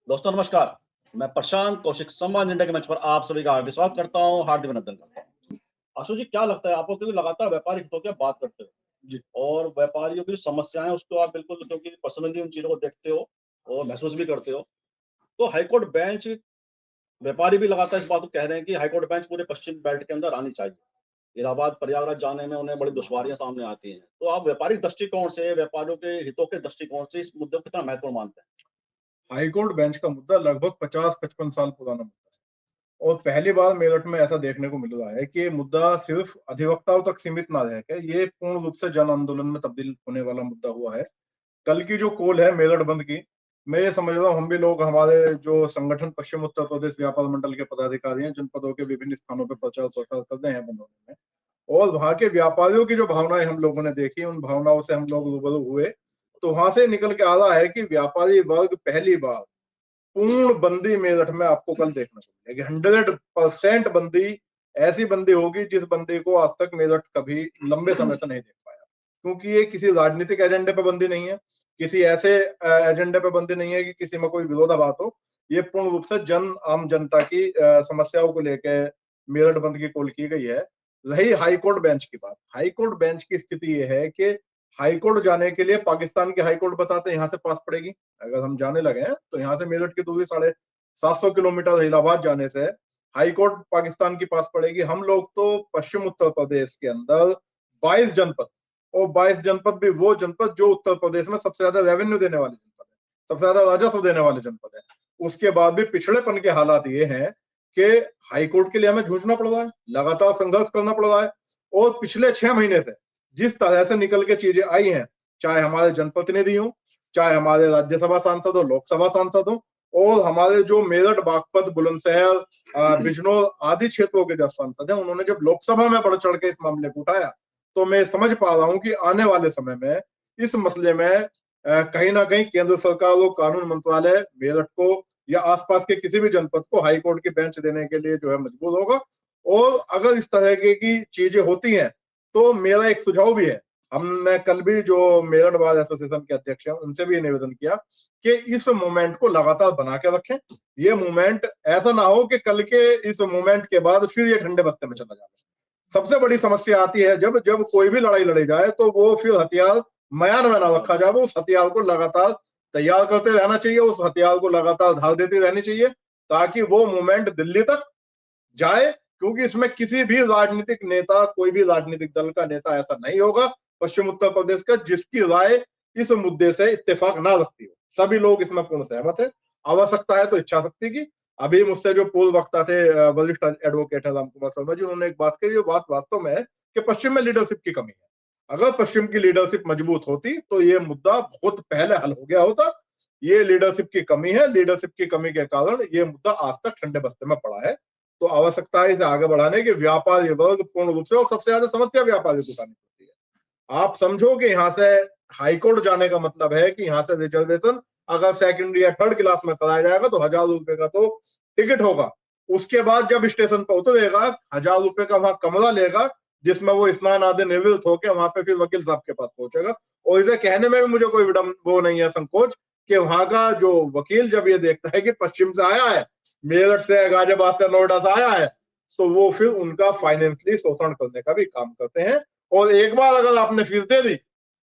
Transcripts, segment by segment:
दोस्तों नमस्कार। मैं प्रशांत कौशिक सम्मान इंडिया के मंच पर आप सभी का हार्दिक स्वागत करता हूँ, हार्दिक अभिनंदन करता हूँ। आशु जी, क्या लगता है आपको, क्योंकि लगातार व्यापारिक हितों की आप बात करते हो जी। और व्यापारियों की जो समस्याएं हैं उसको आप बिल्कुल, क्योंकि पर्सनली उन चीजों को देखते हो और महसूस भी करते हो, तो हाईकोर्ट बेंच, व्यापारी भी लगातार इस बात को कह रहे हैं कि हाईकोर्ट बेंच पूरे पश्चिम बेल्ट के अंदर आनी चाहिए। इलाहाबाद प्रयागराज जाने में उन्हें बड़ी दुश्वारियां सामने आती हैं। तो आप व्यापारिक दृष्टिकोण से, व्यापारियों के हितों के दृष्टिकोण से इस मुद्दे को कितना महत्वपूर्ण मानते हैं? हाईकोर्ट बेंच का मुद्दा लगभग 50-55 साल पुराना मुद्दा है और पहली बार मेरठ में ऐसा देखने को मिल रहा है कि ये मुद्दा सिर्फ अधिवक्ताओं तक सीमित ना रह के ये पूर्ण रूप से जन आंदोलन में तब्दील होने वाला मुद्दा हुआ है। कल की जो कॉल है मेरठ बंद की, मैं ये समझ रहा हूँ हम भी लोग, हमारे जो संगठन पश्चिम उत्तर प्रदेश व्यापार मंडल के पदाधिकारी हैं, जनपदों के विभिन्न स्थानों पर प्रचार प्रसार कर रहे हैं बंद होने में, और वहां के व्यापारियों की जो भावनाएं हम लोगों ने देखी, उन भावनाओं से हम लोग रूबरू हुए, तो वहां से निकल के आ रहा है कि व्यापारी वर्ग पहली बार पूर्ण बंदी मेरठ में आपको कल देखने को मिलेगी। 100% बंदी, ऐसी बंदी होगी जिस बंदी को आज तक मेरठ कभी लंबे समय से नहीं देख पाया, क्योंकि ये किसी राजनीतिक एजेंडे पे बंदी नहीं है, किसी ऐसे एजेंडे पे बंदी नहीं है कि किसी में कोई विरोधाभास हो। ये पूर्ण रूप से आम जनता की समस्याओं को लेकर मेरठ बंद की कॉल की गई है। रही हाईकोर्ट बेंच की बात, हाईकोर्ट बेंच की स्थिति ये है कि हाईकोर्ट जाने के लिए पाकिस्तान की हाईकोर्ट बताते हैं यहाँ से पास पड़ेगी। अगर हम जाने लगे हैं तो यहाँ से मेरठ की दूरी 750 किलोमीटर, इलाहाबाद जाने से हाईकोर्ट पाकिस्तान की पास पड़ेगी। हम लोग तो पश्चिम उत्तर प्रदेश के अंदर 22 जनपद, और 22 जनपद भी वो जनपद जो उत्तर प्रदेश में सबसे ज्यादा रेवेन्यू देने वाले जनपद है, सबसे ज्यादा राजस्व देने वाले जनपद है। उसके बाद भी पिछड़ेपन के हालात ये हैं कि हाईकोर्ट के लिए हमें जूझना पड़ रहा है, लगातार संघर्ष करना पड़ रहा है। और पिछले 6 महीने से जिस तरह से निकल के चीजें आई हैं, चाहे हमारे जनप्रतिनिधि हों, चाहे हमारे राज्यसभा सांसद हो, लोकसभा सांसद हो, और हमारे जो मेरठ, बागपत, बुलंदशहर, बिजनौर आदि क्षेत्रों के जो सांसद हैं, उन्होंने जब लोकसभा में बढ़ चढ़ के इस मामले को उठाया, तो मैं समझ पा रहा हूं कि आने वाले समय में इस मसले में कहीं ना कहीं केंद्र सरकार और कानून मंत्रालय मेरठ को या आसपास के किसी भी जनपद को हाईकोर्ट की बेंच देने के लिए जो है मजबूर होगा। और अगर इस तरह की चीजें होती हैं तो मेरा एक सुझाव भी है, हमने कल भी जो मेरठ बार एसोसिएशन के अध्यक्ष हैं उनसे भी निवेदन किया कि इस मूवमेंट को लगातार बना के रखें। ये मूवमेंट ऐसा ना हो कि कल के इस मूवमेंट के बाद फिर ये ठंडे बस्ते में चला जाए। सबसे बड़ी समस्या आती है जब जब कोई भी लड़ाई लड़ी जाए तो वो फिर हथियार मयान में ना रखा जाए, उस हथियार को लगातार तैयार करते रहना चाहिए, उस हथियार को लगातार धार देती रहनी चाहिए, ताकि वो मूवमेंट दिल्ली तक जाए। क्योंकि इसमें किसी भी राजनीतिक नेता, कोई भी राजनीतिक दल का नेता ऐसा नहीं होगा पश्चिम उत्तर प्रदेश का जिसकी राय इस मुद्दे से इत्तेफाक ना रखती हो। सभी लोग इसमें पूर्ण सहमत है। आवश्यकता है तो इच्छा शक्ति की। अभी मुझसे जो पूर्व वक्ता थे, वरिष्ठ एडवोकेट है राम कुमार शर्मा जी, उन्होंने एक बात कही, बात वास्तव में है कि पश्चिम में लीडरशिप की कमी है। अगर पश्चिम की लीडरशिप मजबूत होती तो ये मुद्दा बहुत पहले हल हो गया होता। ये लीडरशिप की कमी है, लीडरशिप की कमी के कारण ये मुद्दा आज तक ठंडे बस्ते में पड़ा है। तो आवश्यकता है इसे आगे बढ़ाने की। व्यापारी वर्ग पूर्ण रूप से, और सबसे ज्यादा समस्या व्यापारी को उठानी पड़ती है। आप समझो कि यहाँ से हाईकोर्ट जाने का मतलब है कि यहाँ से रिजर्वेशन अगर सेकंड या थर्ड क्लास में कराया जाएगा तो 1,000 रुपए का तो टिकट होगा। उसके बाद जब स्टेशन पर उतरेगा 1,000 रुपए का वहां कमरा लेगा, जिसमें वो स्नान आदि निवृत्त होकर वहां पे फिर वकील साहब के पास पहुंचेगा। और इसे कहने में भी मुझे कोई वो नहीं है, संकोच, कि वहां का जो वकील जब ये देखता है कि पश्चिम से आया है, मेरठ से, गाजियाबाद से, नोएडा से आया है, तो वो फिर उनका फाइनेंशियली शोषण करने का भी काम करते हैं। और एक बार अगर आपने फीस दे दी,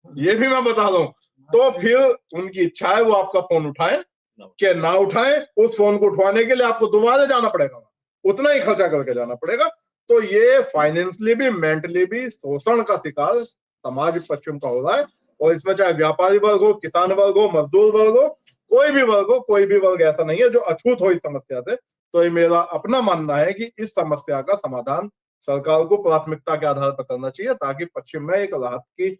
ये भी मैं बता दूं, तो फिर उनकी इच्छा है वो आपका फोन उठाए कि ना उठाए। उस फोन को उठवाने के लिए आपको दोबारा जाना पड़ेगा, उतना ही खर्चा करके जाना पड़ेगा। तो ये फाइनेंशियली भी, मेंटली भी शोषण का शिकार समाज पश्चिम का हो रहा है। और इसमें चाहे व्यापारी वर्ग हो, किसान वर्ग हो, मजदूर वर्ग हो, कोई भी वर्ग हो, कोई भी वर्ग ऐसा नहीं है जो अछूत हो इस समस्या से। तो ये मेरा अपना मानना है कि इस समस्या का समाधान सरकार को प्राथमिकता के आधार पर करना चाहिए, ताकि पश्चिम में एक राहत की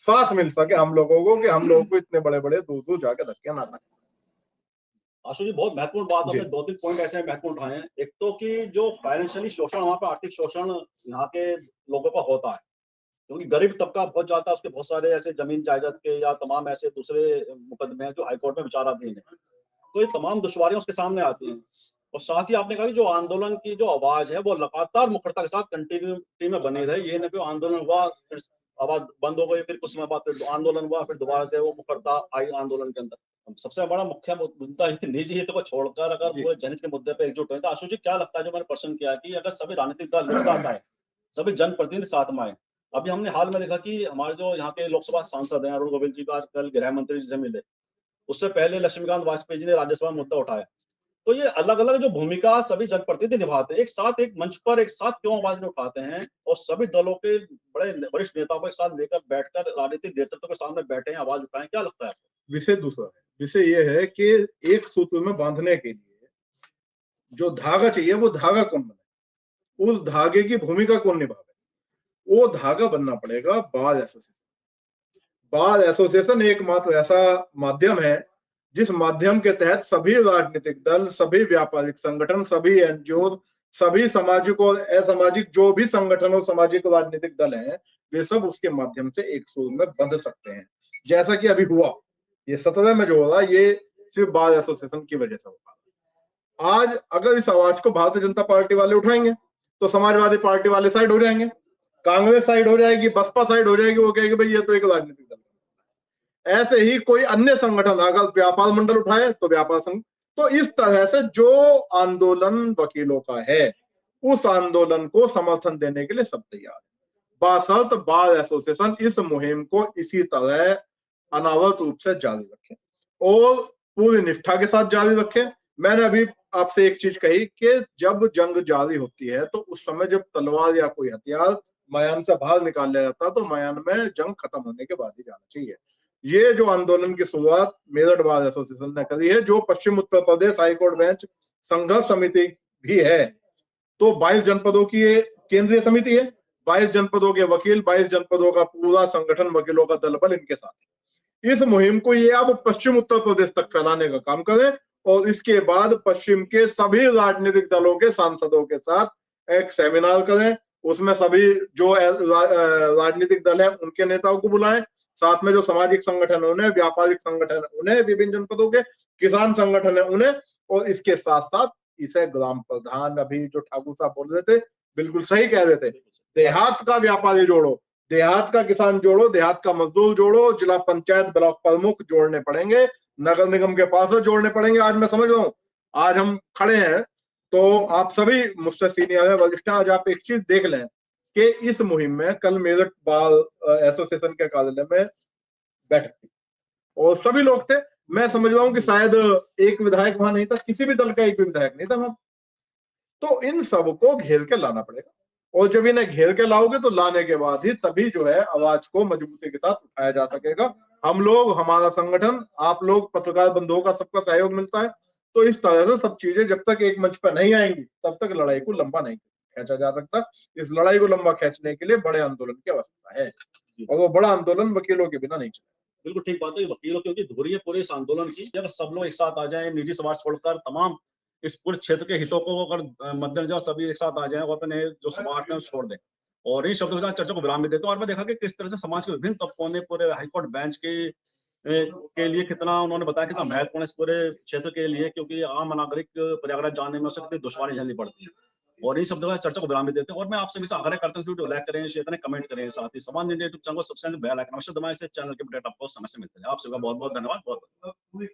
सांस मिल सके हम लोगों को, कि हम लोगों को इतने बड़े बड़े दूर दूर जाके धक्के ना सके। आशु जी, बहुत महत्वपूर्ण बात जी। आपने 2-3 पॉइंट ऐसे महत्वपूर्ण उठाए हैं। एक तो कि जो फाइनेंशियली शोषण, वहाँ पे आर्थिक शोषण यहाँ के लोगों का होता है, क्योंकि गरीब तबका बहुत जाता है, उसके बहुत सारे ऐसे जमीन जायदाद के या तमाम ऐसे दूसरे मुकदमे हैं जो हाईकोर्ट में विचाराधीन है। तो ये तमाम दुश्वारियां उसके सामने आती हैं। और साथ ही आपने कहा कि जो आंदोलन की जो आवाज है वो लगातार मुखरता के साथ कंटिन्यूटी में बनी रहे। ये नहीं कि आंदोलन हुआ, फिर आवाज बंद हो गई, फिर कुछ समय बाद फिर आंदोलन हुआ, फिर दोबारा से वो मुखरता आई आंदोलन के अंदर। सबसे बड़ा मुख्य मुद्दा निजी हित को छोड़कर अगर जी। पूरे जनहित के मुद्दे पे एकजुट हैं, तो आशु जी क्या लगता है, जो मैंने प्रश्न किया कि अगर सभी राजनीतिक दल एक साथ आए, सभी जनप्रतिनिधि साथ में आए। अभी हमने हाल में देखा कि हमारे जो यहाँ के लोकसभा सांसद हैं, अरुण गोविल जी का कल गृह मंत्री जी से मिले। उससे पहले लक्ष्मीकांत वाजपेयी जी ने राज्यसभा में मुद्दा उठाया। तो ये अलग-अलग जो भूमिका सभी जनप्रतिनिधि निभाते हैं, एक साथ एक मंच पर एक साथ क्यों आवाज़ नहीं उठाते हैं और सभी दलों के बड़े वरिष्ठ नेताओं को एक साथ लेकर बैठकर राजनीतिक नेतृत्व के सामने बैठे हैं, आवाज़ उठाएँ, क्या लगता है आपको? विषय दूसरा है। विषय ये है कि एक सूत्र में बांधने के लिए जो धागा चाहिए वो धागा कौन बनाए, उस धागे की भूमिका कौन निभावे, वो धागा बनना पड़ेगा बार एसोसिएशन। बार एसोसिएशन एकमात्र ऐसा माध्यम है जिस माध्यम के तहत सभी राजनीतिक दल, सभी व्यापारिक संगठन, सभी एनजीओ, सभी सामाजिक और असामाजिक जो भी संगठन और सामाजिक राजनीतिक दल हैं, वे सब उसके माध्यम से एक सूर में बंध सकते हैं। जैसा कि अभी हुआ, ये 17 में जो हो रहा है, ये सिर्फ बार एसोसिएशन की वजह से होगा। आज अगर इस आवाज को भारतीय जनता पार्टी वाले उठाएंगे तो समाजवादी पार्टी वाले साइड हो जाएंगे, कांग्रेस साइड हो जाएगी, बसपा साइड हो जाएगी, वो कहेगी भाई ये तो एक राजनीतिक दल है। ऐसे ही कोई अन्य संगठन अगर व्यापार मंडल उठाए तो व्यापार संघ। तो इस तरह से जो आंदोलन वकीलों का है, उस आंदोलन को समर्थन देने के लिए सब तैयार है, बासल्त बार एसोसिएशन इस मुहिम को इसी तरह अनावरत रूप से जारी रखे और पूरी निष्ठा के साथ जारी रखे। मैंने अभी आपसे एक चीज कही कि जब जंग जारी होती है तो उस समय जब तलवार या कोई हथियार मैदान से बाहर निकाल लिया जाता है तो मैदान में जंग खत्म होने के बाद ही जाना चाहिए। ये जो आंदोलन की शुरुआत मेरठ बार एसोसिएशन ने करी है, जो पश्चिम उत्तर प्रदेश हाईकोर्ट बेंच संघर्ष समिति भी है, तो 22 जनपदों की ये केंद्रीय समिति है, 22 जनपदों के वकील, 22 जनपदों का पूरा संगठन, वकीलों का दल बल इनके साथ है। इस मुहिम को ये अब पश्चिम उत्तर प्रदेश तक फैलाने का काम करें और इसके बाद पश्चिम के सभी राजनीतिक दलों के सांसदों के साथ एक सेमिनार करें, उसमें सभी जो राजनीतिक दल है उनके नेताओं को बुलाएं, साथ में जो सामाजिक संगठन है उन्हें, व्यापारिक संगठन है उन्हें, विभिन्न जनपदों के किसान संगठन है उन्हें, और इसके साथ साथ इसे ग्राम प्रधान, अभी जो ठाकुर साहब बोल रहे थे बिल्कुल सही कह रहे थे, देहात का व्यापारी जोड़ो, देहात का किसान जोड़ो, देहात का मजदूर जोड़ो, जिला पंचायत ब्लॉक प्रमुख जोड़ने पड़ेंगे, नगर निगम के पास जोड़ने पड़ेंगे। आज मैं समझ रहा हूँ, आज हम खड़े हैं तो आप सभी मुझसे सीनियर है, वरिष्ठ, आज आप एक चीज देख लें कि इस मुहिम में कल मेरठ बार एसोसिएशन के कार्यालय में बैठक थी और सभी लोग थे। मैं समझ रहा हूँ कि शायद एक विधायक वहां नहीं था, किसी भी दल का एक भी विधायक नहीं था वहां। तो इन सबको घेर के लाना पड़ेगा और जब इन्हें घेर के लाओगे तो लाने के बाद ही तभी जो है आवाज को मजबूती के साथ उठाया जा सकेगा। हम लोग, हमारा संगठन, आप लोग पत्रकार बंधुओं का सबका सहयोग मिलता है, तो इस तरह से सब चीजें जब तक एक मंच पर नहीं आएंगी तब तक लड़ाई को लंबा नहीं खींचा जा सकता। इस लड़ाई को लंबा खींचने के लिए बड़े आंदोलन की आवश्यकता है और वो बड़ा आंदोलन वकीलों के बिना नहीं चलेगा। बिल्कुल ठीक बात है, वकीलों की धुरी है पूरे इस आंदोलन की। अगर सब लोग एक साथ आ जाएं, निजी समाज छोड़कर तमाम इस पूरे क्षेत्र के हितों को अगर मद्देनजर सभी एक साथ आ जाएं और अपने जो स्वार्थ है छोड़ दें और इन शब्दों के साथ चर्चा को विराम भी देते हैं। और मैं देखा कि किस तरह से समाज के विभिन्न तबकों ने पूरे हाईकोर्ट बेंच के लिए कितना उन्होंने बताया, कितना महत्वपूर्ण इस पूरे क्षेत्र के लिए, क्योंकि आम नागरिक प्रयागराज जाने में उसे कितनी दुश्वारी झेलनी पड़ती है। और इन शब्दों का चर्चा को विराम भी देते हैं और मैं आपसे भी आग्रह करता हूँ कि वीडियो लाइक करें, शेयर करें, कमेंट करें, साथ ही समान यूट्यूब चैनल को सब्सक्राइब, बेल आइकन अवश्य दबाएं, इससे चैनल के अपडेट आपको समय से मिलते हैं। आप सबका बहुत बहुत धन्यवाद। बहुत